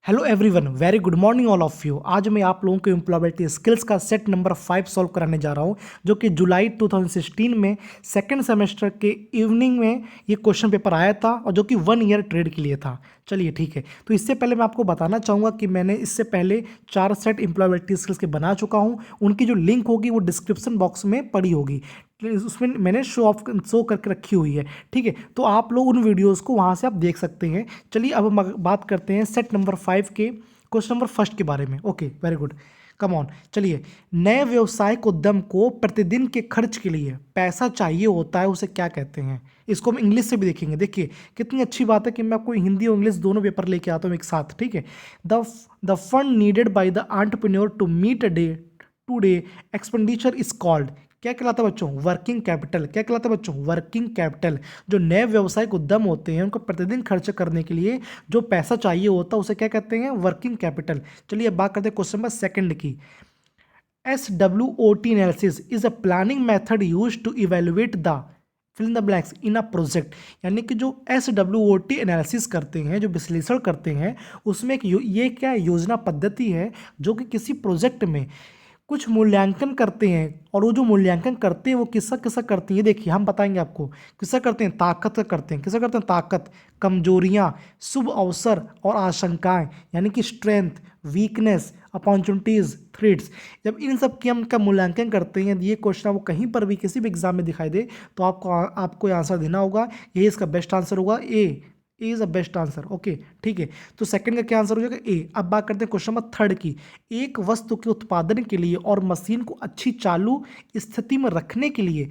Hello everyone, very good morning all of you. आज मैं आप लोगों को एम्प्लॉयबिलिटी स्किल्स का सेट नंबर 5 सॉल्व कराने जा रहा हूं, जो कि जुलाई 2016 में सेकंड सेमेस्टर के इवनिंग में ये क्वेश्चन पेपर आया था और जो कि 1 ईयर ट्रेड के लिए था। चलिए ठीक है, तो इससे पहले मैं आपको बताना चाहूँगा कि मैंने इससे पहले 4 सेट एम्प्लॉयबिलिटी स्किल्स के बना चुका हूँ। उनकी जो लिंक होगी वो डिस्क्रिप्शन बॉक्स में पड़ी होगी, उसमें मैंने शो करके रखी हुई है। ठीक है, तो आप लोग उन वीडियोस को वहाँ से आप देख सकते हैं। चलिए अब हम बात करते हैं सेट नंबर 5 के क्वेश्चन नंबर फर्स्ट के बारे में। Okay, very good, come on. चलिए, नए व्यवसायिक उद्यम को प्रतिदिन के खर्च के लिए पैसा चाहिए होता है, उसे क्या कहते हैं? इसको हम इंग्लिश से भी देखेंगे। देखिए कितनी अच्छी बात है कि मैं आपको हिंदी और इंग्लिश दोनों पेपर लेके आता हूँ एक साथ। ठीक है, the fund needed by the entrepreneur to meet a day to day expenditure is called, क्या कहलाता है बच्चों? Working capital. क्या कहलाता है बच्चों? Working capital. जो नए व्यवसायिक उद्यम होते हैं उनको प्रतिदिन खर्च करने के लिए जो पैसा चाहिए होता है उसे क्या कहते हैं? Working capital. चलिए अब बात करते हैं क्वेश्चन नंबर सेकंड की। SWOT analysis is a planning method use to evaluate the fill in the blanks in a project. यानी कि जो SWOT एनालिसिस करते हैं, जो विश्लेषण करते हैं, उसमें एक ये क्या योजना पद्धति है जो कि किसी प्रोजेक्ट में कुछ मूल्यांकन करते हैं। और वो जो मूल्यांकन करते हैं वो किसका किसका करते हैं, देखिए हम बताएंगे आपको। किसका करते हैं? ताकत का करते हैं। किसका करते हैं? ताकत, कमजोरियां, शुभ अवसर और आशंकाएं, यानी कि स्ट्रेंथ, वीकनेस, अपॉर्चुनिटीज, थ्रेट्स। जब इन सब की हम का मूल्यांकन करते हैं, ये क्वेश्चन आपको कहीं पर भी किसी भी एग्जाम में दिखाई दे तो आपको आंसर देना होगा। यही इसका बेस्ट आंसर होगा, A is a best answer. Okay ठीक है, तो सेकंड का क्या आंसर हो जाएगा? ए। अब बात करते हैं क्वेश्चन नंबर थर्ड की। एक वस्तु के उत्पादन के लिए और मशीन को अच्छी चालू स्थिति में रखने के लिए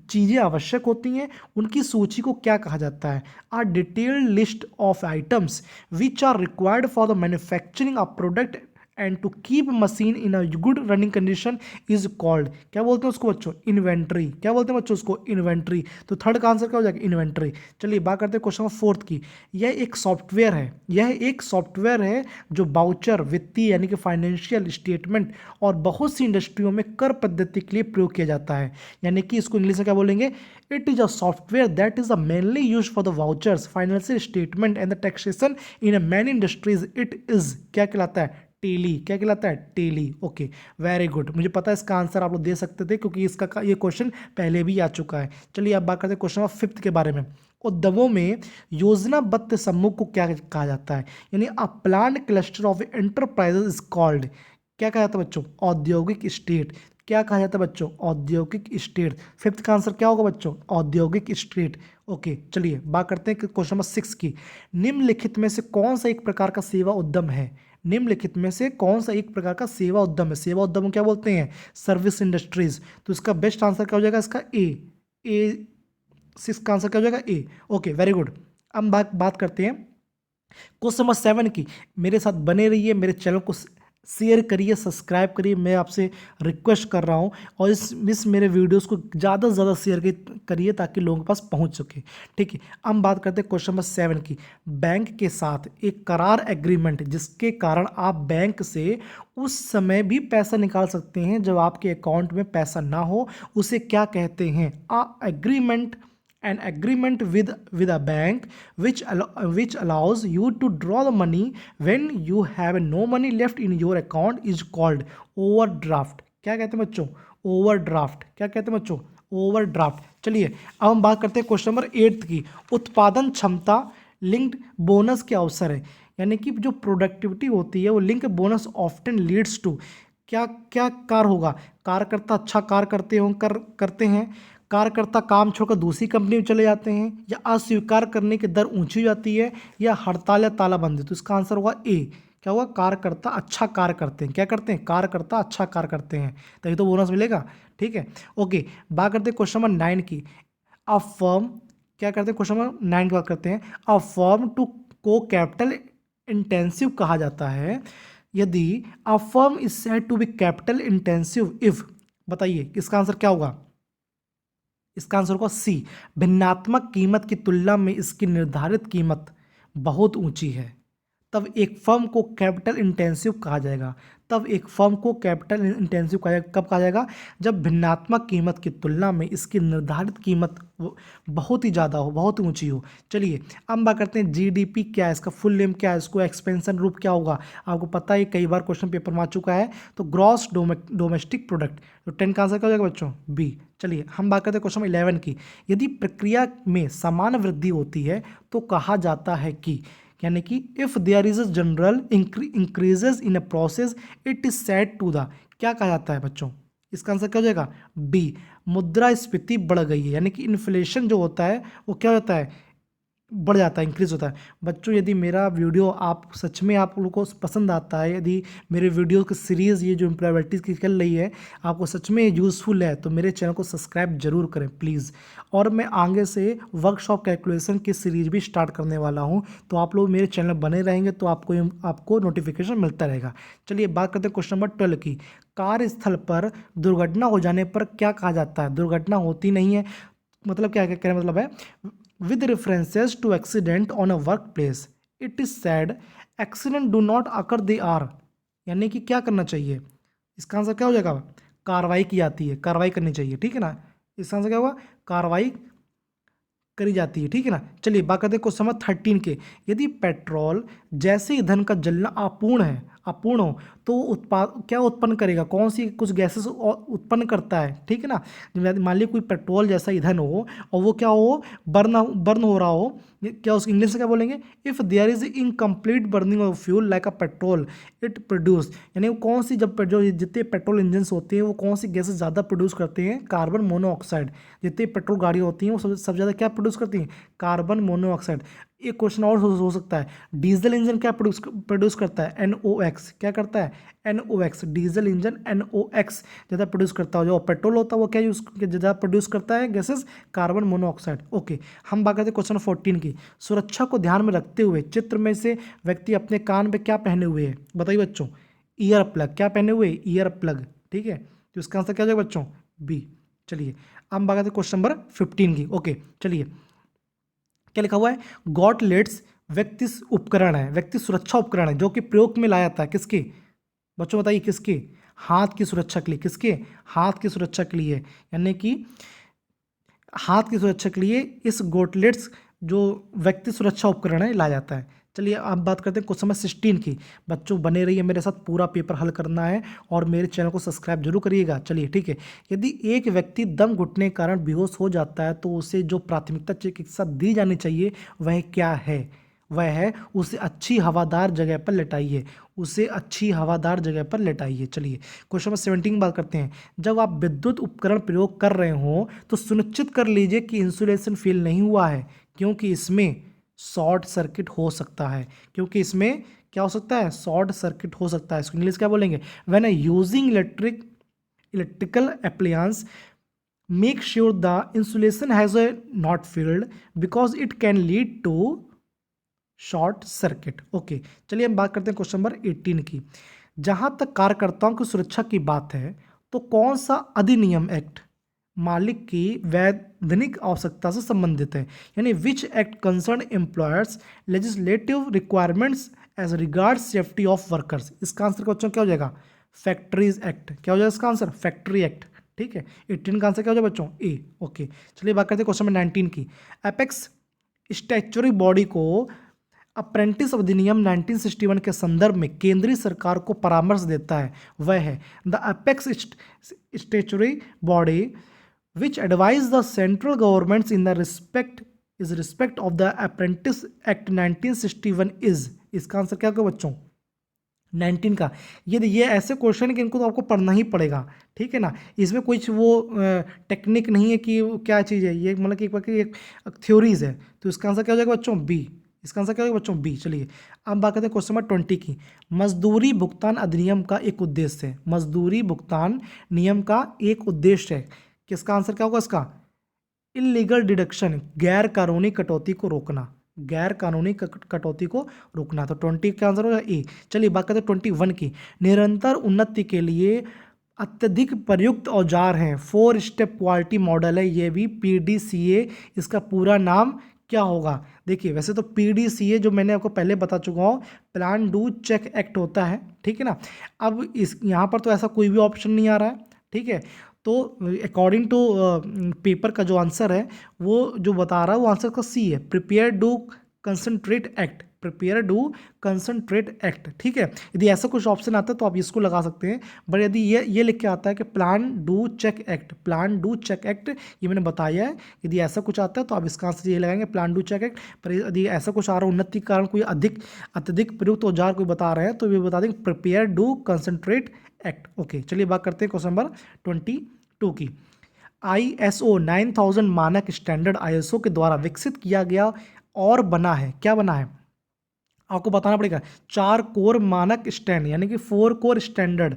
चीजें आवश्यक होती हैं, उनकी सूची को क्या कहा जाता है? A detailed list of items which are required for the manufacturing of product and to keep machine in a good running condition is called, क्या बोलते हैं उसको बच्चों? इन्वेंट्री। क्या बोलते हैं बच्चों उसको? इन्वेंट्री। तो थर्ड का आंसर क्या हो जाएगा? इन्वेंट्री। चलिए बात करते हैं क्वेश्चन नंबर फोर्थ की। यह एक सॉफ्टवेयर है, यह एक सॉफ्टवेयर है जो बाउचर, वित्तीय यानी कि फाइनेंशियल स्टेटमेंट और बहुत सी इंडस्ट्रियों में कर पद्धति के लिए प्रयोग किया जाता है। यानी कि इसको इंग्लिश में क्या बोलेंगे? It is a software that is a mainly use for the vouchers, financial statement and the taxation in a many industries. It is क्या कहलाता है? टेली। क्या कहलाता है? टेली। Okay, very good. मुझे पता है इसका आंसर आप लोग दे सकते थे क्योंकि इसका ये क्वेश्चन पहले भी आ चुका है। चलिए अब बात करते हैं क्वेश्चन नंबर फिफ्थ के बारे में। उद्यमों में योजनाबद्ध समूह को क्या कहा जाता है? यानी a plan cluster of enterprises is called, क्या कहा जाता है बच्चों? औद्योगिक स्टेट। क्या कहा जाता है बच्चों? औद्योगिक स्टेट। फिफ्थ का आंसर क्या होगा बच्चों? औद्योगिक स्टेट। ओके चलिए बात करते हैं क्वेश्चन नंबर 6 की। निम्नलिखित में से कौन सा एक प्रकार का सेवा उद्यम है? निम्नलिखित में से कौन सा एक प्रकार का सेवा उद्यम है? सेवा उद्यम को क्या बोलते हैं? Service industries. तो इसका बेस्ट आंसर क्या हो जाएगा? इसका ए 6 का आंसर क्या हो जाएगा? ए। Okay very good. अब बात करते हैं क्वेश्चन नंबर 7 की। मेरे साथ बने रहिए, मेरे चैनल को शेयर करिए, सब्सक्राइब करिए, मैं आपसे रिक्वेस्ट कर रहा हूँ। और इस मेरे वीडियोस को ज़्यादा से ज़्यादा शेयर करिए ताकि लोगों के पास पहुँच सके। ठीक है, हम बात करते हैं क्वेश्चन नंबर 7 की। बैंक के साथ एक करार एग्रीमेंट जिसके कारण आप बैंक से उस समय भी पैसा निकाल सकते हैं जब आपके अकाउंट में पैसा ना हो, उसे क्या कहते हैं? Agreement, an agreement with a bank which allows you to draw the money when you have no money left in your account is called overdraft। क्या कहते हैं बच्चों? ओवरड्राफ्ट। क्या कहते हैं बच्चों? ओवरड्राफ्ट। चलिए अब हम बात करते हैं क्वेश्चन नंबर 8 की। उत्पादन क्षमता लिंक्ड बोनस के अवसर है, यानी कि जो प्रोडक्टिविटी होती है वो link bonus often leads to, क्या क्या कार्य होगा? कार्यकर्ता अच्छा कार्य करते हैं, कार्यकर्ता काम छोड़कर दूसरी कंपनी में चले जाते हैं, या अस्वीकार करने की दर ऊंची हो जाती है, या हड़ताल या तालाबंदी। तो इसका आंसर होगा ए। क्या होगा? कार्यकर्ता अच्छा कार्य करते हैं। क्या करते हैं? कार्यकर्ता अच्छा कार्य करते हैं, तभी तो बोनस मिलेगा। ठीक है, ओके बात करते हैं क्वेश्चन नंबर 9 की। अ फर्म, क्या करते हैं? क्वेश्चन नंबर 9 की बात करते हैं। अ फर्म टू को कैपिटल इंटेंसिव कहा जाता है यदि a firm is said to be capital intensive if, बताइए इसका आंसर क्या होगा? इसका आंसर होगा सी। भिन्नात्मक कीमत की तुलना में इसकी निर्धारित कीमत बहुत ऊंची है, तब एक फर्म को कैपिटल इंटेंसिव कहा जाएगा। तब एक फर्म को कैपिटल इंटेंसिव कहा जाएगा। कब कहा जाएगा? जब भिन्नात्मक कीमत की तुलना में इसकी निर्धारित कीमत बहुत ही ज़्यादा हो, बहुत ही ऊंची हो। चलिए अब बात करते हैं जीडीपी क्या है, इसका फुल नेम क्या है, इसको एक्सपेंशन रूप क्या होगा। आपको पता है कई बार क्वेश्चन पेपर में आ चुका है। तो ग्रॉस डोमेस्टिक प्रोडक्ट। तो 10 का आंसर क्या हो जाएगा बच्चों? बी। चलिए हम बात करते हैं क्वेश्चन 11 की। यदि प्रक्रिया में समान वृद्धि होती है तो कहा जाता है कि, यानी कि if there is a general increases in a process it is said to the, क्या कहा जाता है बच्चों? इसका आंसर क्या हो जाएगा? बी। मुद्रास्फीति बढ़ गई है, यानी कि इन्फ्लेशन जो होता है वो क्या होता है? बढ़ जाता है, इंक्रीज होता है। बच्चों यदि मेरा वीडियो आप सच में आप लोगों को पसंद आता है, यदि मेरे वीडियो की सीरीज़ ये जो एम्प्लॉयबिलिटीज़ की चल रही है आपको सच में यूज़फुल है, तो मेरे चैनल को सब्सक्राइब जरूर करें प्लीज़। और मैं आगे से वर्कशॉप कैलकुलेशन की सीरीज भी स्टार्ट करने वाला हूँ, तो आप लोग मेरे चैनल बने रहेंगे तो आपको नोटिफिकेशन मिलता रहेगा। चलिए बात करते हैं क्वेश्चन नंबर 12 की। कार्यस्थल पर दुर्घटना हो जाने पर क्या कहा जाता है? दुर्घटना होती नहीं है, मतलब क्या कहने मतलब है, with references to accident on a workplace it is said accident do not occur they are, यानी कि क्या करना चाहिए? इसका आंसर क्या हो जाएगा? कार्रवाई की जाती है, कार्रवाई करनी चाहिए, ठीक है ना। इसका आंसर क्या होगा? कार्रवाई करी जाती है, ठीक है ना। चलिए बात करते हैं क्वेश्चन नंबर 13 के। यदि पेट्रोल जैसे ईंधन का जलना अपूर्ण हो तो उत्पाद क्या उत्पन्न करेगा? कौन सी कुछ गैसेस उत्पन्न करता है, ठीक है ना। मान लीजिए कोई पेट्रोल जैसा ईंधन हो और वो क्या हो, बर्न हो रहा हो, क्या उसको इंग्लिश से क्या बोलेंगे? If there is incomplete burning of fuel like a petrol it produce, यानी वो कौन सी, जब जो जितने पेट्रोल इंजन होते हैं वो कौन सी गैसेस ज़्यादा प्रोड्यूस करते हैं? Carbon monoxide. जितनी पेट्रोल गाड़ी होती हैं वो सबसे ज़्यादा क्या प्रोड्यूस करती हैं? Carbon monoxide. एक क्वेश्चन और हो सकता है, डीजल इंजन क्या प्रोड्यूस करता है? NOx। क्या करता है? NOx। डीजल इंजन NOx ज़्यादा प्रोड्यूस करता है। जो पेट्रोल होता है वो क्या यूज ज़्यादा प्रोड्यूस करता है? Gases carbon monoxide. ओके हम बात करते हैं क्वेश्चन 14 की। सुरक्षा को ध्यान में रखते हुए चित्र में से व्यक्ति अपने कान में क्या पहने हुए है? बताइए बच्चों। Ear plug. क्या पहने हुए? ईयर प्लग, ठीक है। तो इसका आंसर क्या हो जाएगा बच्चों? बी। चलिए अब बात करते हैं क्वेश्चन नंबर 15 की। ओके चलिए क्या लिखा हुआ है? गॉटलेट्स व्यक्ति उपकरण है, व्यक्ति सुरक्षा उपकरण है जो कि प्रयोग में लाया जाता है। किसके? बच्चों बताइए किसके? हाथ की सुरक्षा के लिए। किसके? हाथ की सुरक्षा के लिए, यानी कि हाथ की सुरक्षा के लिए इस गॉटलेट्स जो व्यक्ति सुरक्षा उपकरण है लाया जाता है। चलिए अब बात करते हैं क्वेश्चन नंबर 16 की। बच्चों बने रहिए मेरे साथ, पूरा पेपर हल करना है और मेरे चैनल को सब्सक्राइब जरूर करिएगा। चलिए ठीक है। यदि एक व्यक्ति दम घुटने के कारण बेहोश हो जाता है तो उसे जो प्राथमिकता चिकित्सा दी जानी चाहिए वह क्या है? वह है उसे अच्छी हवादार जगह पर लेटाइए, उसे अच्छी हवादार जगह पर लेटाइए। चलिए क्वेश्चन नंबर 17 की बात करते हैं। जब आप विद्युत उपकरण प्रयोग कर रहे हो तो सुनिश्चित कर लीजिए कि इंसुलेशन फेल नहीं हुआ है, क्योंकि इसमें शॉर्ट सर्किट हो सकता है। क्योंकि इसमें क्या हो सकता है? शॉर्ट सर्किट हो सकता है। इसको इंग्लिश क्या बोलेंगे? When using electrical appliance make sure the insulation has not failed because it can lead to short circuit. Okay चलिए हम बात करते हैं क्वेश्चन नंबर 18 की। जहां तक कार्यकर्ताओं की सुरक्षा की बात है तो कौन सा अधिनियम एक्ट मालिक की वैधानिक आवश्यकता से संबंधित है? यानी which act concern employers legislative requirements as regards safety of workers? इसका आंसर क्वेश्चन क्या हो जाएगा? Factories act. क्या हो जाएगा इसका आंसर? फैक्ट्री एक्ट, ठीक है। 18 का आंसर क्या हो जाएगा बच्चों? ए। ओके चलिए बात करते हैं क्वेश्चन नंबर 19 की। एपेक्स स्टैट्यूटरी बॉडी को अप्रेंटिस अधिनियम 1961 के संदर्भ में केंद्रीय सरकार को परामर्श देता है, वह है the apex statutory body which advise the central governments in the respect of the apprentice act 1961 is. इसका आंसर क्या होगा बच्चों? 19 का। ये ऐसे क्वेश्चन है कि इनको तो आपको पढ़ना ही पड़ेगा, ठीक है ना। इसमें कुछ वो टेक्निक नहीं है कि वो क्या चीज़ है, ये मतलब कि एक थ्योरीज है। तो इसका आंसर क्या हो जाएगा बच्चों? बी। इसका आंसर क्या होगा बच्चों? बी। चलिए अब बात करते हैं क्वेश्चन नंबर 20 की। मजदूरी भुगतान अधिनियम का एक उद्देश्य है, मजदूरी भुगतान नियम का एक उद्देश्य है। किसका आंसर क्या होगा इसका? इलीगल डिडक्शन, गैर कानूनी कटौती को रोकना, गैर कानूनी कटौती को रोकना। तो 20 का आंसर होगा ए। चलिए बात करते हैं 21 की। निरंतर उन्नति के लिए अत्यधिक प्रयुक्त औजार हैं, 4 स्टेप क्वालिटी मॉडल है, ये भी PDCA। इसका पूरा नाम क्या होगा? देखिए वैसे तो PDCA जो मैंने आपको पहले बता चुका हूँ, प्लान डू चेक एक्ट होता है, ठीक है ना। अब इस यहाँ पर तो ऐसा कोई भी ऑप्शन नहीं आ रहा है, ठीक है। तो अकॉर्डिंग टू पेपर का जो आंसर है वो जो बता रहा है वो आंसर का सी है, prepare do concentrate act, prepare do concentrate act, ठीक है। यदि ऐसा कुछ ऑप्शन आता है तो आप इसको लगा सकते हैं, बट यदि ये लिख के आता है कि plan do check act, plan do check act, ये मैंने बताया है, यदि ऐसा कुछ आता है तो आप इसका आंसर ये लगाएंगे प्लान डू चेक एक्ट। पर यदि ऐसा कुछ आ रहा है उन्नति के कारण कोई अत्यधिक प्रयुक्त औजार कोई बता रहे हैं तो ये बता देंगे prepare do concentrate act. Okay, चलिए बात करते हैं क्वेश्चन नंबर 22 की। ISO 9000 मानक स्टैंडर्ड ISO के द्वारा विकसित किया गया और बना है, क्या बना है आपको बताना पड़ेगा। 4 कोर मानक स्टैंड यानी कि 4 कोर स्टैंडर्ड,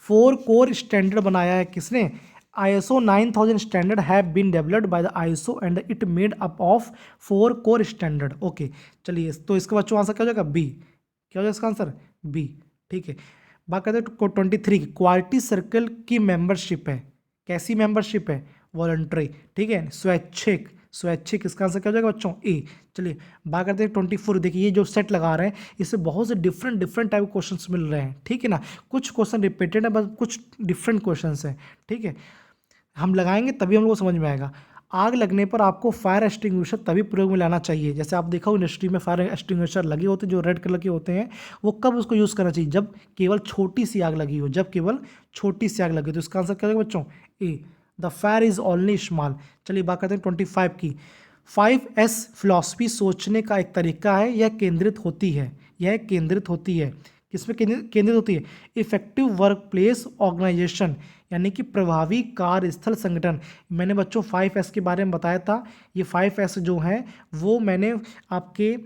4 कोर स्टैंडर्ड बनाया है किसने? ISO 9000 standard have been developed by the ISO and it made up of 4 core standard. Okay, चलिए तो इसका बच्चों आंसर क्या हो जाएगा? बी। क्या हो जाएगा इसका आंसर? बी, ठीक है। बात करते हैं 23 की। क्वालिटी सर्कल की मेंबरशिप है, कैसी मेंबरशिप है? वॉलंटरी, ठीक है, स्वैच्छिक, स्वैच्छिक। इसका आंसर क्या हो जाएगा बच्चों? ए। चलिए बात करते हैं 24। देखिए ये जो सेट लगा रहे हैं इससे बहुत से डिफरेंट टाइप के क्वेश्चंस मिल रहे हैं, ठीक है ना। कुछ क्वेश्चन रिपीटेड है बस कुछ डिफरेंट क्वेश्चंस हैं, ठीक है। हम लगाएंगे तभी हम लोग को समझ में आएगा। आग लगने पर आपको फायर एक्सटिंग्विशर तभी प्रयोग में लाना चाहिए। जैसे आप देखा हो इंडस्ट्री में फायर एक्सटिंग्विशर लगे होते हैं जो रेड कलर के होते हैं, वो कब उसको यूज़ करना चाहिए? जब केवल छोटी सी आग लगी हो, जब केवल छोटी सी आग लगी। तो इसका आंसर क्या होगा बच्चों? A, the fire is only small. चलिए बात करते हैं 25 की। 5S फिलॉसफी सोचने का एक तरीका है, यह केंद्रित होती है, यह केंद्रित होती है किसमें केंद्रित होती है? इफेक्टिव वर्क प्लेस ऑर्गेनाइजेशन यानी कि प्रभावी कार्यस्थल संगठन। मैंने बच्चों 5S के बारे में बताया था। ये 5S जो है वो मैंने आपके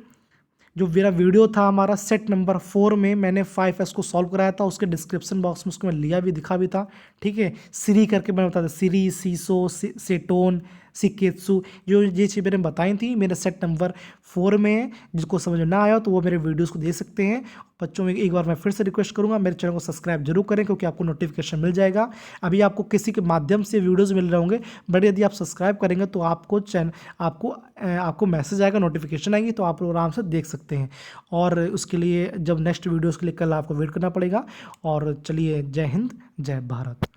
जो मेरा वीडियो था हमारा सेट नंबर 4 में मैंने 5S को सॉल्व कराया था, उसके डिस्क्रिप्शन बॉक्स में उसको मैं लिया भी दिखा भी था, ठीक है। सीरी करके मैंने बताया था, सीरी, सीसो, सेटोन, सिकेत्सु, जो ये चीज़ मैंने बताई थी मेरे सेट नंबर 4 में है। जिसको समझ में ना आया तो वो मेरे वीडियोस को देख सकते हैं। बच्चों में एक बार मैं फिर से रिक्वेस्ट करूंगा मेरे चैनल को सब्सक्राइब जरूर करें क्योंकि आपको नोटिफिकेशन मिल जाएगा। अभी आपको किसी के माध्यम से वीडियोज़ मिल रहे होंगे, बट यदि आप सब्सक्राइब करेंगे तो आपको आपको मैसेज आएगा, नोटिफिकेशन आएगी, तो आप लोग आराम से देख सकते हैं। और उसके लिए जब नेक्स्ट वीडियोज़ के लिए कल आपको वेट करना पड़ेगा। और चलिए, जय हिंद, जय भारत।